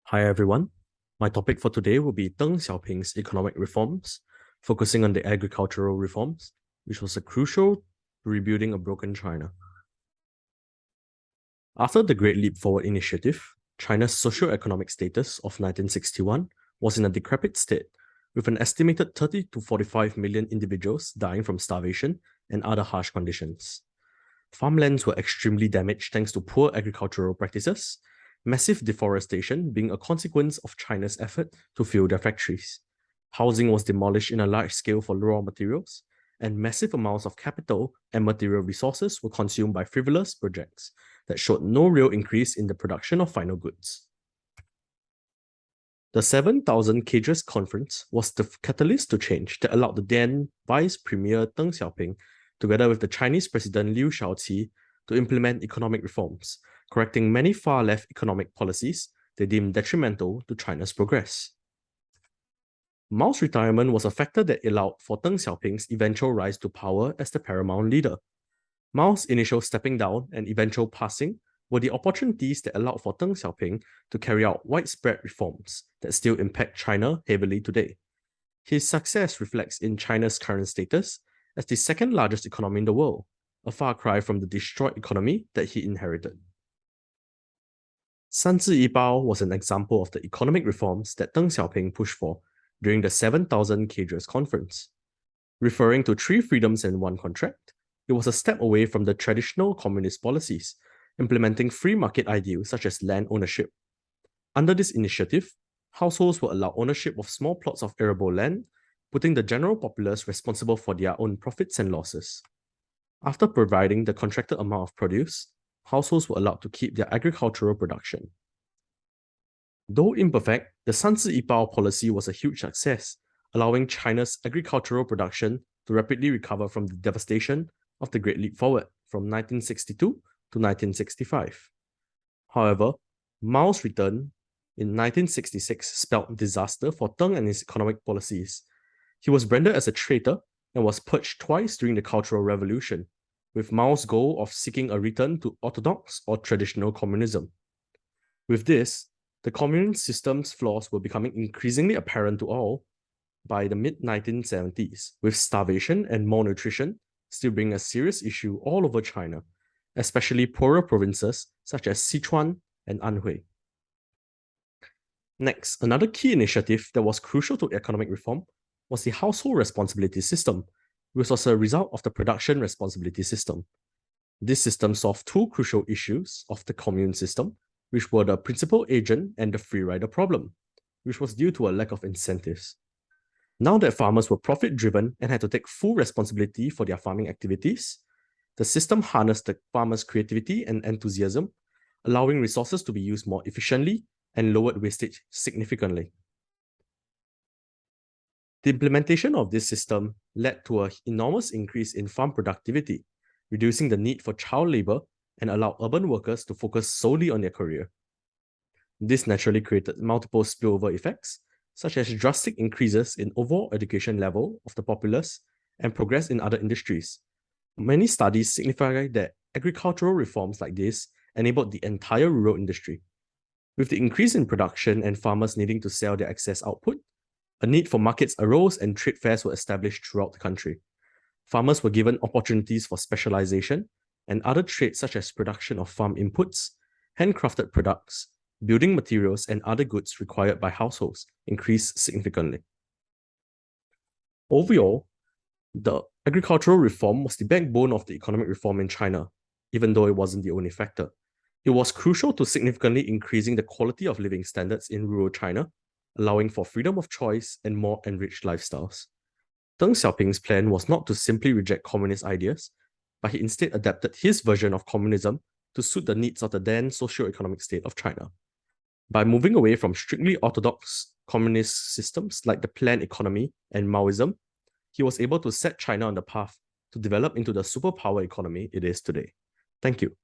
Hi everyone. My topic for today will be Deng Xiaoping's economic reforms, focusing on the agricultural reforms, which was crucial to rebuilding a broken China. After the Great Leap Forward initiative, China's socio-economic status of 1961 was in a decrepit state, with an estimated 30 to 45 million individuals dying from starvation and other harsh conditions. Farmlands were extremely damaged thanks to poor agricultural practices, massive deforestation being a consequence of China's effort to fill their factories. Housing was demolished in a large scale for raw materials, and massive amounts of capital and material resources were consumed by frivolous projects that showed no real increase in the production of final goods. The 7,000 Cages Conference was the catalyst to change that allowed the then Vice Premier Deng Xiaoping, together with the Chinese President Liu Shaoqi, to implement economic reforms, correcting many far-left economic policies they deemed detrimental to China's progress. Mao's retirement was a factor that allowed for Deng Xiaoping's eventual rise to power as the paramount leader. Mao's initial stepping down and eventual passing were the opportunities that allowed for Deng Xiaoping to carry out widespread reforms that still impact China heavily today. His success reflects in China's current status as the second largest economy in the world, a far cry from the destroyed economy that he inherited. 三自一包 was an example of the economic reforms that Deng Xiaoping pushed for during the 7,000 Cages Conference. Referring to 3 freedoms and 1 contract, it was a step away from the traditional communist policies, implementing free market ideals such as land ownership. Under this initiative, households were allowed ownership of small plots of arable land, putting the general populace responsible for their own profits and losses. After providing the contracted amount of produce, households were allowed to keep their agricultural production. Though imperfect, the 三自一包 policy was a huge success, allowing China's agricultural production to rapidly recover from the devastation of the Great Leap Forward from 1962 to 1965. However, Mao's return in 1966 spelled disaster for Deng and his economic policies. He was branded as a traitor and was purged twice during the Cultural Revolution, with Mao's goal of seeking a return to orthodox or traditional communism. With this, the communist system's flaws were becoming increasingly apparent to all by the mid-1970s, with starvation and malnutrition still being a serious issue all over China, especially poorer provinces such as Sichuan and Anhui. Next, another key initiative that was crucial to economic reform was the household responsibility system, which was a result of the production responsibility system. This system solved 2 crucial issues of the commune system, which were the principal agent and the free rider problem, which was due to a lack of incentives. Now that farmers were profit-driven and had to take full responsibility for their farming activities, the system harnessed the farmers' creativity and enthusiasm, allowing resources to be used more efficiently and lowered wastage significantly. The implementation of this system led to an enormous increase in farm productivity, reducing the need for child labor and allowed urban workers to focus solely on their career. This naturally created multiple spillover effects, such as drastic increases in overall education level of the populace and progress in other industries. Many studies signify that agricultural reforms like this enabled the entire rural industry. With the increase in production and farmers needing to sell their excess output, a need for markets arose and trade fairs were established throughout the country. Farmers were given opportunities for specialization, and other trades such as production of farm inputs, handcrafted products, building materials, and other goods required by households increased significantly. Overall, the agricultural reform was the backbone of the economic reform in China, even though it wasn't the only factor. It was crucial to significantly increasing the quality of living standards in rural China, allowing for freedom of choice and more enriched lifestyles. Deng Xiaoping's plan was not to simply reject communist ideas, but he instead adapted his version of communism to suit the needs of the then socio-economic state of China. By moving away from strictly orthodox communist systems like the planned economy and Maoism, he was able to set China on the path to develop into the superpower economy it is today. Thank you.